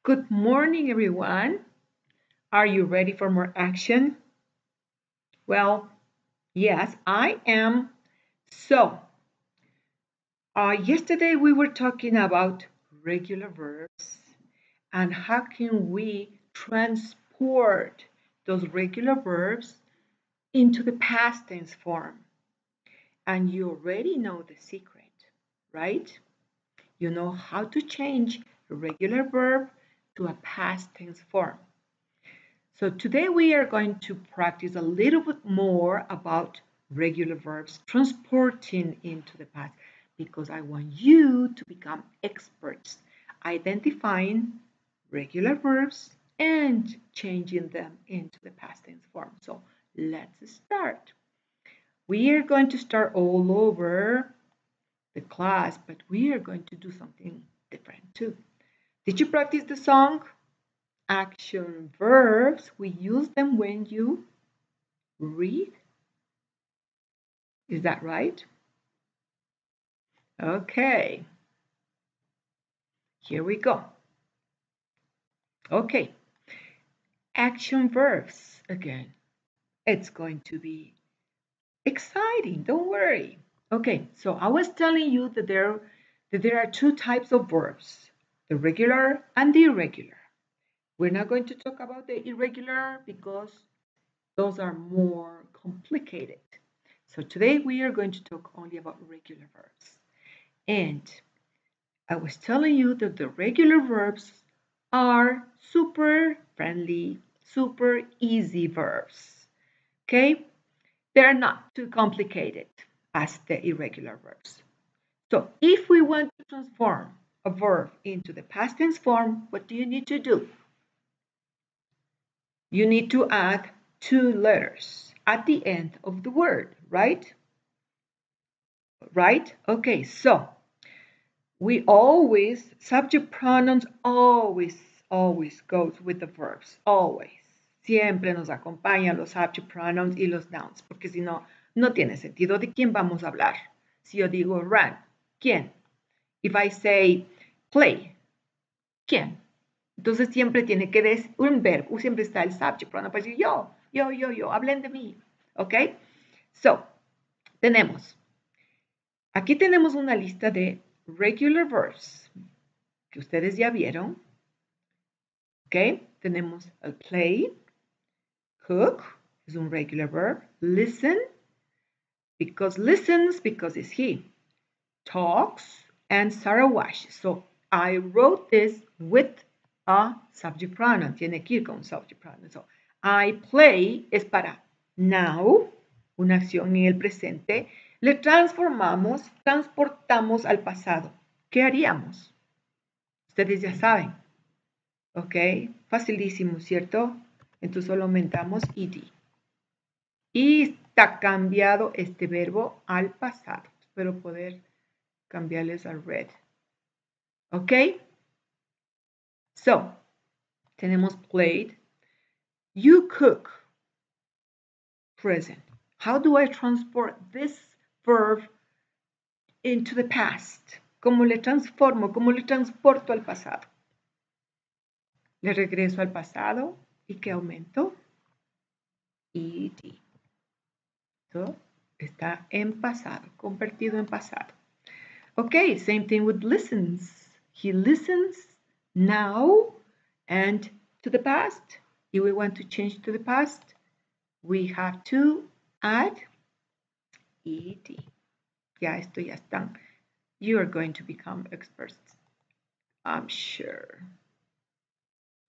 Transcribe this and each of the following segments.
Good morning, everyone. Are you ready for more action? Well, yes, I am. So, yesterday we were talking about regular verbs and how can we transport those regular verbs into the past tense form. And you already know the secret, right? You know how to change a regular verb to a past tense form. So today we are going to practice a little bit more about regular verbs transporting into the past because I want you to become experts identifying regular verbs and changing them into the past tense form. So let's start. We are going to start all over the class, but we are going to do something different too. Did you practice the song? Action verbs, we use them when you read. Is that right? Okay. Here we go. Okay. Action verbs again. It's going to be exciting. Don't worry. Okay, so I was telling you that there are two types of verbs, the regular and the irregular. We're not going to talk about the irregular because those are more complicated. So today we are going to talk only about regular verbs. And I was telling you that the regular verbs are super friendly, super easy verbs. Okay? They're not too complicated as the irregular verbs. So if we want to transform a verb into the past tense form, what do you need to do? You need to add two letters at the end of the word, right? Right? Okay, so we always, subject pronouns always goes with the verbs, always. Siempre nos acompañan los subject pronouns y los nouns, porque si no, no tiene sentido de quién vamos a hablar. Si yo digo run, ¿quién? If I say play, ¿quién? Entonces siempre tiene que decir un verbo, siempre está el subject pronoun para decir yo, hablen de mí, ¿ok? So, aquí tenemos una lista de regular verbs que ustedes ya vieron, ¿ok? Tenemos el play, cook, es un regular verb, listen, listens because it's he, talks, and Sarah washes. So I wrote this with a subject pronoun, tiene que ir con subject pronoun. So I play es para now, una acción en el presente, le transportamos al pasado. ¿Qué haríamos? Ustedes ya saben. ¿Ok? Facilísimo, ¿cierto? Entonces solo aumentamos ed. Y está cambiado este verbo al pasado. Espero poder cambiarles al red. ¿Ok? So, tenemos played. You cook. Present. How do I transport this verb into the past? ¿Cómo le transformo? ¿Cómo le transporto al pasado? Le regreso al pasado. ¿Y qué aumento? ed. So, está en pasado, convertido en pasado. Okay, same thing with listens. He listens now and to the past. If we want to change to the past, we have to add ed. Ya esto ya están. You are going to become experts, I'm sure.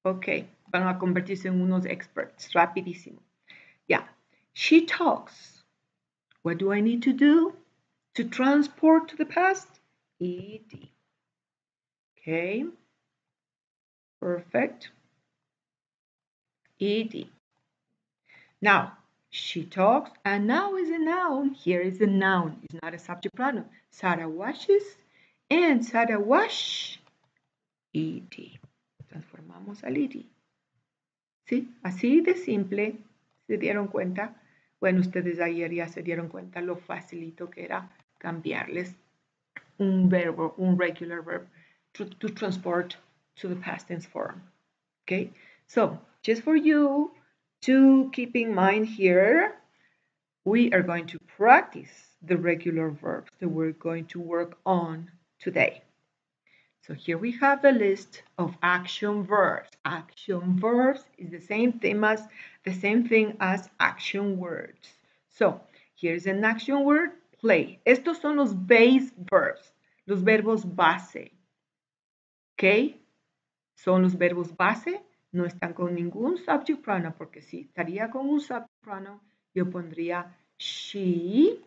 Okay, van a convertirse en unos experts rapidísimo. Yeah, she talks. What do I need to do to transport to the past? ed. Okay, perfect. ed. Now, she talks, and now is a noun. Here is a noun. It's not a subject pronoun. Sarah washes, and Sarah wash, ed. Transformamos al ed. ¿Sí? Así de simple. ¿Se dieron cuenta? Bueno, ustedes ayer ya se dieron cuenta lo facilito que era cambiarles un verbo, un regular verb, to transport to the past tense form. Okay, so just for you to keep in mind here, we are going to practice the regular verbs that we're going to work on today. So here we have the list of action verbs. Action verbs is the same thing as action words. So here's an action word, play. Estos son los base verbs, los verbos base. ¿Ok? Son los verbos base, no están con ningún subject pronoun, porque si estaría con un subject pronoun, yo pondría she.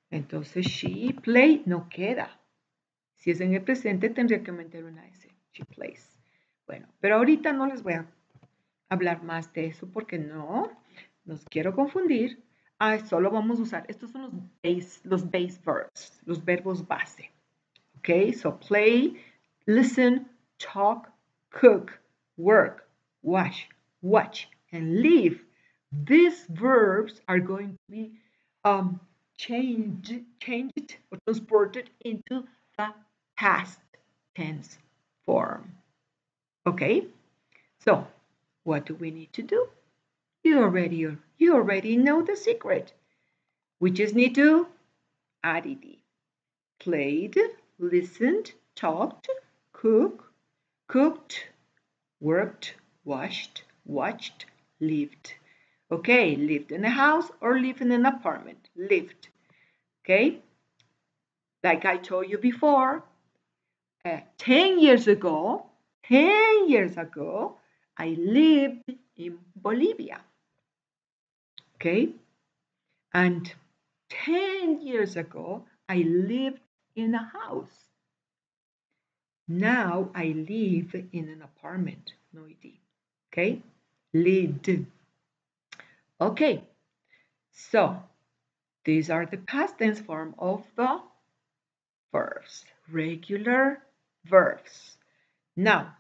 Entonces she, play, no queda. Si es en el presente, tendría que meter una S. She plays. Bueno, pero ahorita no les voy a hablar más de eso porque no los quiero confundir. Solo vamos a usar, estos son los base verbs, los verbos base. Okay, so play, listen, talk, cook, work, wash, watch, and live. These verbs are going to be changed or transported into the past tense form. Okay, so what do we need to do? You already know the secret. We just need to add ed. Played, listened, talked, cooked, worked, washed, watched, lived. Okay, lived in a house or lived in an apartment. Lived. Okay, like I told you before, 10 years ago, I lived in Bolivia. Okay, and 10 years ago, I lived in a house. Now I live in an apartment. No ed. Okay, lived. Okay, so these are the past tense form of the verbs, regular verbs. Now,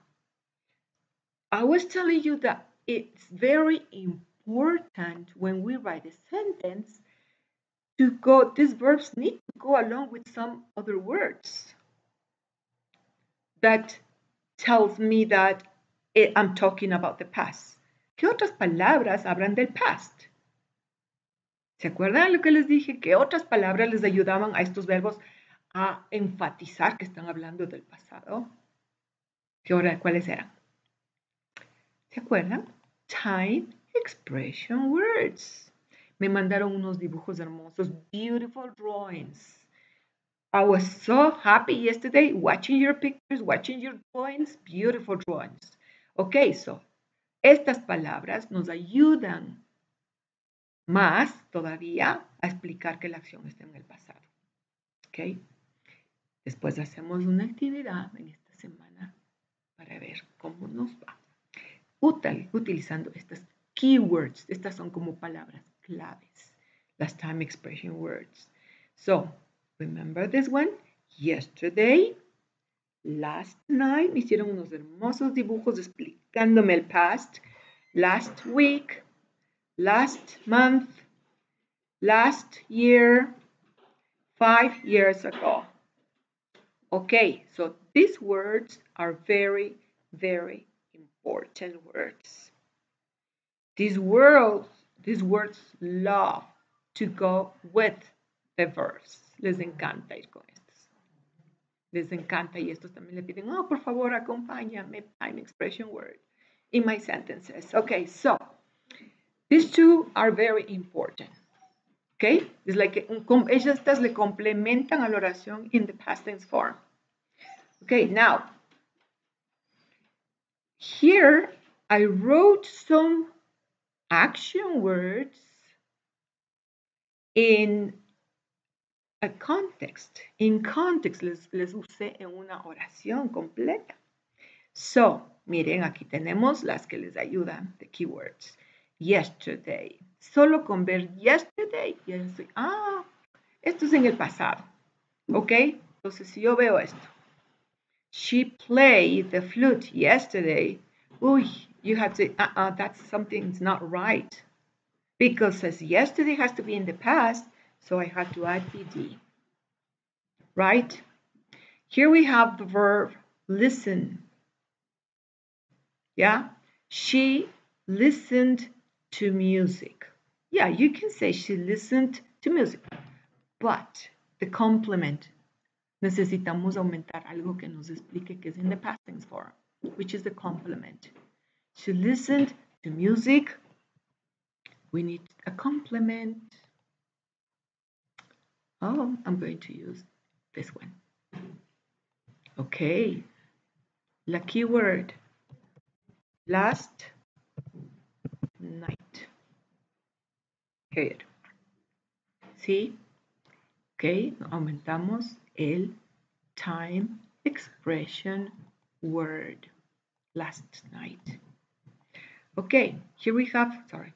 I was telling you that it's very important when we write a sentence these verbs need to go along with some other words that tells me that I'm talking about the past. ¿Qué otras palabras hablan del past? ¿Se acuerdan lo que les dije? ¿Qué otras palabras les ayudaban a estos verbos a enfatizar que están hablando del pasado? ¿Cuáles eran? ¿Se acuerdan? Time expression words. Me mandaron unos dibujos hermosos, beautiful drawings. I was so happy yesterday watching your pictures, watching your drawings, beautiful drawings. Okay, so estas palabras nos ayudan más todavía a explicar que la acción está en el pasado. Okay. Después hacemos una actividad en esta semana para ver cómo nos va. Utilizando estas keywords. Estas son como palabras claves. Las time expression words. So, remember this one? Yesterday, last night. Me hicieron unos hermosos dibujos explicándome el past. Last week, last month, last year, 5 years ago. Okay, so these words are very, very important words. These words love to go with the verbs. Les encanta ir con estos. Les encanta y estos también le piden, oh, por favor, acompáñame, time expression word in my sentences. Okay, so these two are very important. Okay, it's like estas le complementan a la oración in the past tense form. Okay, now here I wrote some action words in a context. In context les usé en una oración completa. So, miren, aquí tenemos las que les ayudan, the keywords. Yesterday. Solo con ver yesterday, ya estoy, esto es en el pasado. ¿Ok? Entonces, si yo veo esto. She played the flute yesterday. Uy, you have to, that's something's not right. Because says yesterday has to be in the past, so I have to add ed. Right? Here we have the verb listen. Yeah, she listened to music. Yeah, you can say she listened to music, but the complement, necesitamos aumentar algo que nos explique que es in the past tense form, which is the complement. She listened to music. We need a complement. Oh, I'm going to use this one. Okay, la keyword, last night. Good. ¿Sí? Ok, aumentamos el time expression word, last night. Okay, here we have, sorry.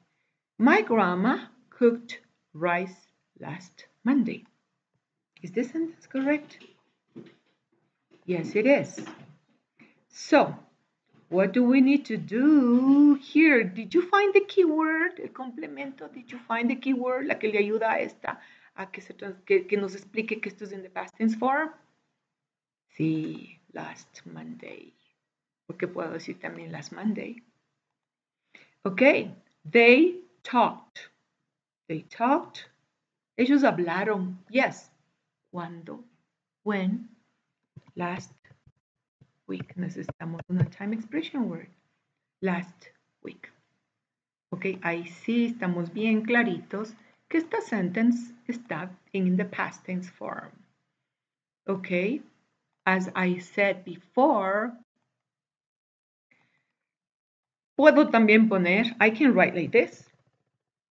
My grandma cooked rice last Monday. Is this sentence correct? Yes, it is. So, what do we need to do here? Did you find the keyword, el complemento? Did you find the keyword, la que le ayuda a esta, a que nos explique que esto es in the past tense form? Sí, last Monday. Porque puedo decir también last Monday. Okay, they talked. They talked. Ellos hablaron. Yes. ¿Cuándo? When? Last week. Necesitamos una time expression word. Last week. Ok, ahí sí estamos bien claritos que esta sentence está in the past tense form. Ok, as I said before, puedo también poner, I can write like this.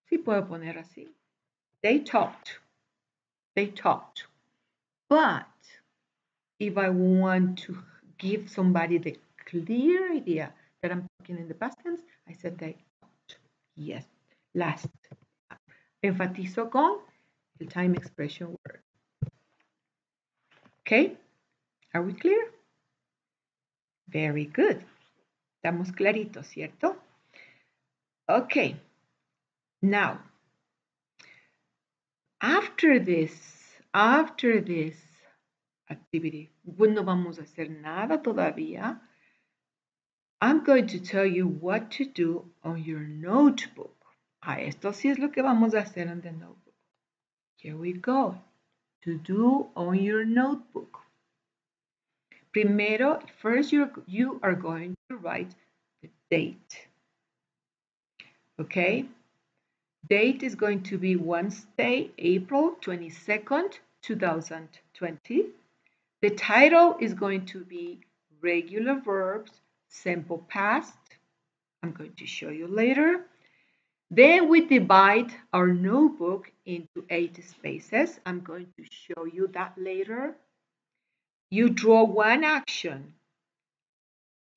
Sí puedo poner así. They talked. They talked. But if I want to give somebody the clear idea that I'm talking in the past tense, I said they talked. Yes, last. Enfatizo con el time expression word. Okay, are we clear? Very good. Estamos claritos, ¿cierto? Okay, now, after this activity, no vamos a hacer nada todavía. I'm going to tell you what to do on your notebook. Esto sí es lo que vamos a hacer on the notebook. Here we go. To do on your notebook. Primero, first you are going to write the date. Okay? Date is going to be Wednesday, April 22nd, 2020. The title is going to be regular verbs, simple past. I'm going to show you later. Then we divide our notebook into 8 spaces. I'm going to show you that later. You draw one action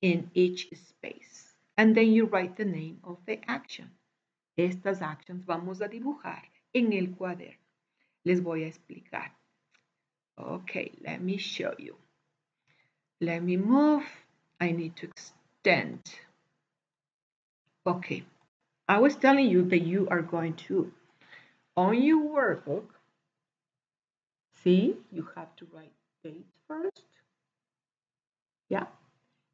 in each space, and then you write the name of the action. Estas actions vamos a dibujar en el cuaderno. Les voy a explicar. Okay, let me show you. Let me move. I need to extend. Okay, I was telling you that you are going to, on your workbook, see, you have to write date first. Yeah.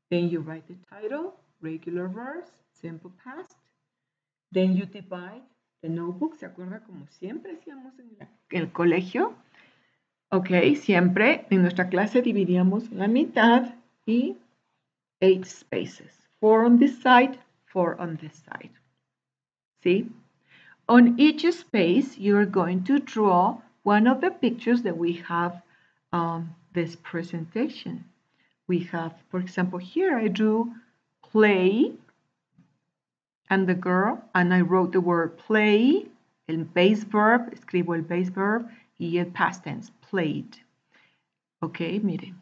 Then you write the title, regular verbs, simple past. Then you divide the notebook. ¿Se acuerda como siempre hacíamos en el colegio? Ok, siempre en nuestra clase dividíamos la mitad y 8 spaces. 4 on this side, 4 on this side. See? On each space, you're going to draw one of the pictures that we have on this presentation. We have, for example, here I drew play and the girl, and I wrote the word play, el base verb, escribo el base verb y el past tense, played. Okay, miren.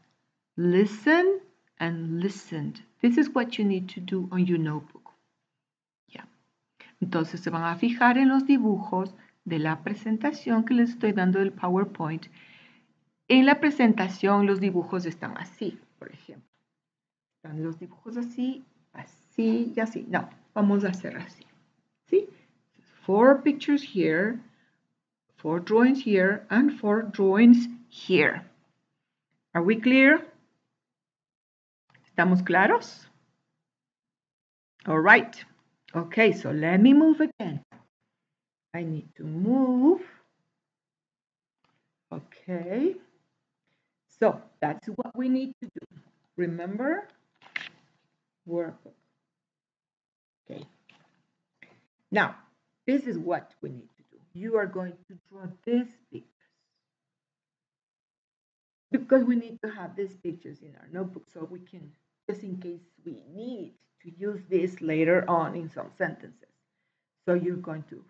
Listen and listened. This is what you need to do on your notebook. Yeah. Entonces se van a fijar en los dibujos de la presentación que les estoy dando del PowerPoint. En la presentación los dibujos están así, por ejemplo. Están los dibujos así, así y así. No, vamos a hacer así. ¿Sí? 4 pictures here, 4 drawings here, and 4 drawings here. Are we clear? ¿Estamos claros? All right. Okay, so let me move again. I need to move. Okay. So that's what we need to do. Remember? Workbook. Okay. Now, this is what we need to do. You are going to draw these pictures because we need to have these pictures in our notebook so we can, just in case we need to use this later on in some sentences. So you're going to,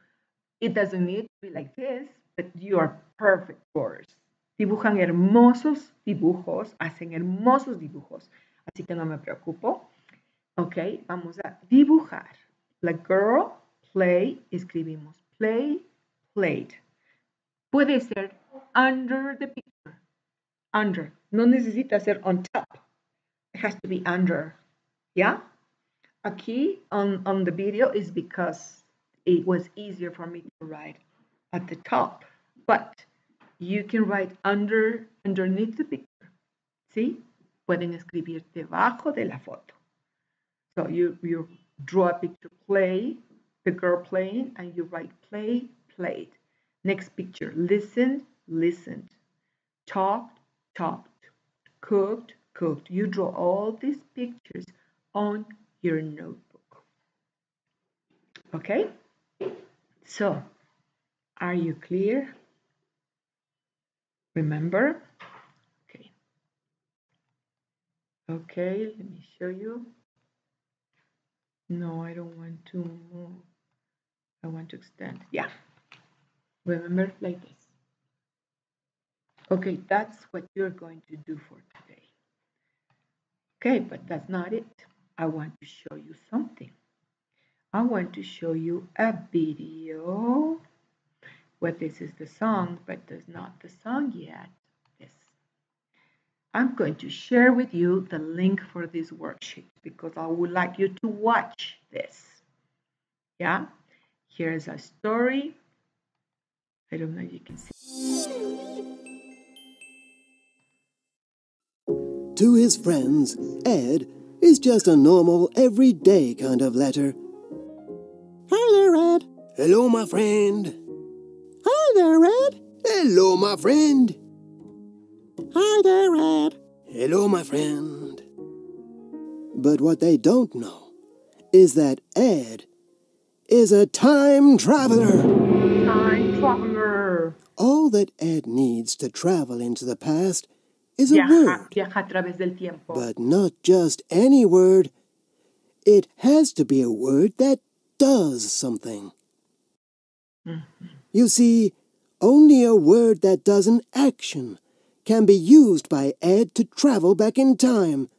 it doesn't need to be like this, but you are perfect drawers. Dibujan hermosos dibujos, hacen hermosos dibujos, así que no me preocupo. Ok, vamos a dibujar. La girl play, escribimos play, played. Puede ser under the picture. Under. No necesita ser on top. It has to be under. Yeah? Aquí on the video is because it was easier for me to write at the top. But you can write underneath the picture. ¿Sí? Pueden escribir debajo de la foto. So you draw a picture, play, the girl playing, and you write play, played. Next picture, listened, listened. Talked, talked. Cooked, cooked. You draw all these pictures on your notebook. Okay? So, are you clear? Remember? Okay. Okay, let me show you. No, I don't want to move. I want to extend. Yeah. Remember, like this. Okay, that's what you're going to do for today. Okay, but that's not it. I want to show you something. I want to show you a video. Well, this is the song, but that's not the song yet. This. I'm going to share with you the link for this worksheet because I would like you to watch this. Yeah? Here's a story. I don't know if you can see. To his friends, Ed is just a normal, everyday kind of letter. Hi there, Ed. Hello, my friend. Hi there, Ed. Hello, my friend. Hi there, Ed. Hello, my friend. But what they don't know is that Ed is a time traveler. Time traveler. All that Ed needs to travel into the past is a word. Viaja a través del tiempo. But not just any word. It has to be a word that does something. Mm-hmm. You see, only a word that does an action can be used by Ed to travel back in time.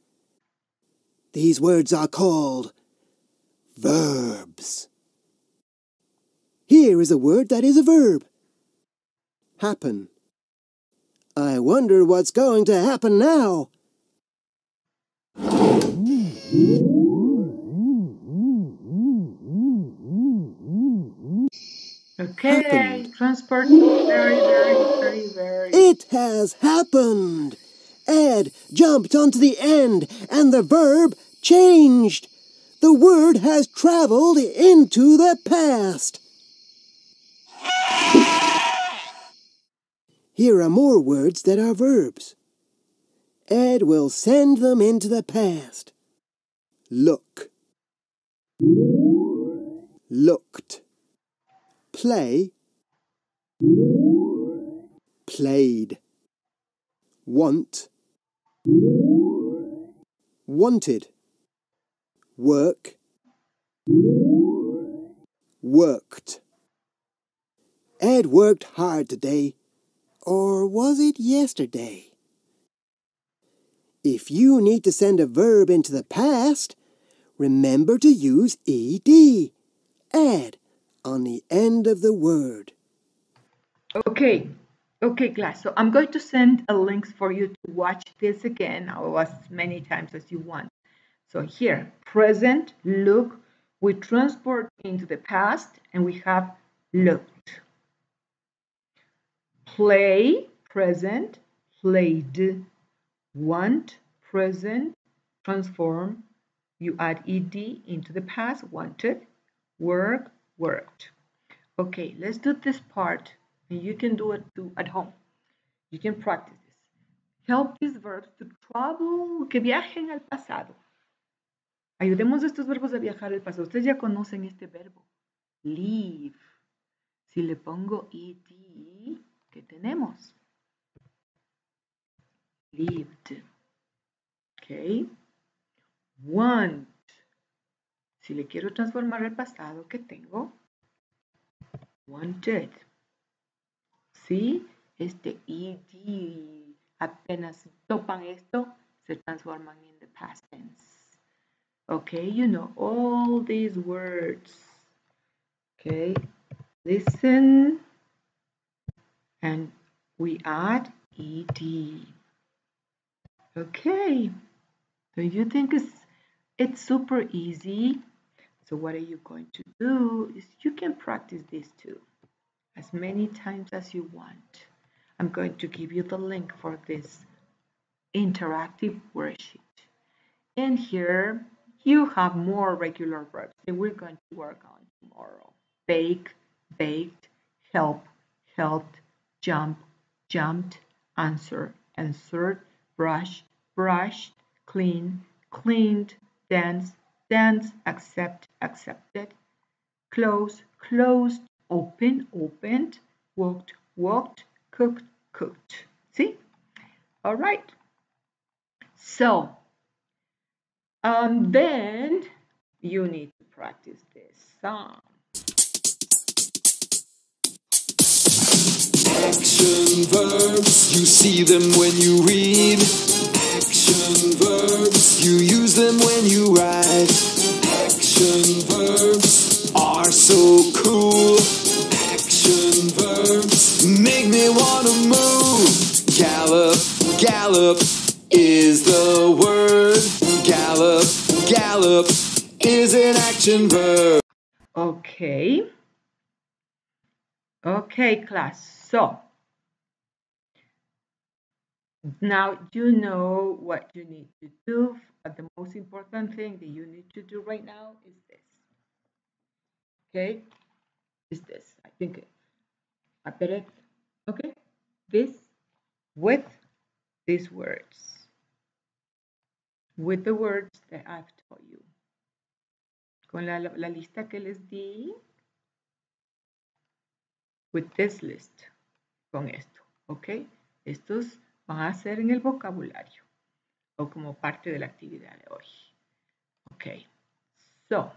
These words are called verbs. Here is a word that is a verb. Happen. I wonder what's going to happen now. Okay, Happened. transport very. It has happened. Ed jumped onto the end and the verb changed. The word has traveled into the past. Here are more words that are verbs. Ed will send them into the past. Look. Looked. Play. Played. Want. Wanted. Work. Worked. Ed worked hard today. Or was it yesterday? If you need to send a verb into the past, remember to use ed, add, on the end of the word. Okay, class. So I'm going to send a link for you to watch this again or as many times as you want. So here, present, look, we transport into the past and we have looked. Play, present, played. Want, present, transform, You add ed into the past, wanted, work, worked. Okay, let's do this part, and you can do it too at home. You can practice this. Help these verbs to travel, que viajen al pasado. Ayudemos a estos verbos a viajar al pasado. Ustedes ya conocen este verbo, leave. Si le pongo ed, ¿qué tenemos? Lived. Ok. Want. Si le quiero transformar al pasado, ¿qué tengo? Wanted. ¿Sí? Este ed, apenas topan esto, se transforman en the past tense. Okay, you know all these words. Okay, listen, and we add ed. Okay, so you think it's super easy? So what are you going to do is you can practice this too as many times as you want. I'm going to give you the link for this interactive worksheet. And here you have more regular verbs that we're going to work on tomorrow. Bake, baked, help, helped, jump, jumped, answer, answered, brush, brushed, clean, cleaned, dance, dance, accept, accepted, close, closed, open, opened, walked, walked, cooked, cooked. See? All right. So, then you need to practice this song. Action verbs, you see them when you read. Action verbs, you use them when you write. Action verbs are so cool. Action verbs make me wanna move. Gallop, gallop is the word. Gallop, gallop is an action verb. Okay. Okay, class. So, now you know what you need to do. But the most important thing that you need to do right now is this. Okay? Is this. I think I better. Okay? This with these words. With the words that I've taught you. Con la lista que les di. With this list. Con esto. ¿Ok? Estos van a ser en el vocabulario. O como parte de la actividad de hoy. Okay, so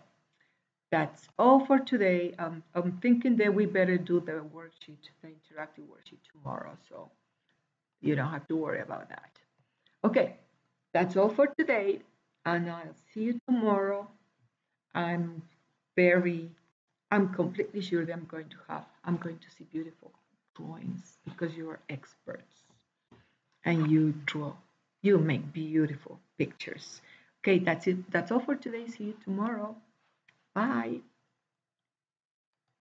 that's all for today. I'm thinking that we better do the worksheet, the interactive worksheet tomorrow, so you don't have to worry about that. Okay, that's all for today, and I'll see you tomorrow. I'm completely sure that I'm going to see beautiful drawings because you are experts and you make beautiful pictures. Okay, that's it. That's all for today. See you tomorrow. Bye.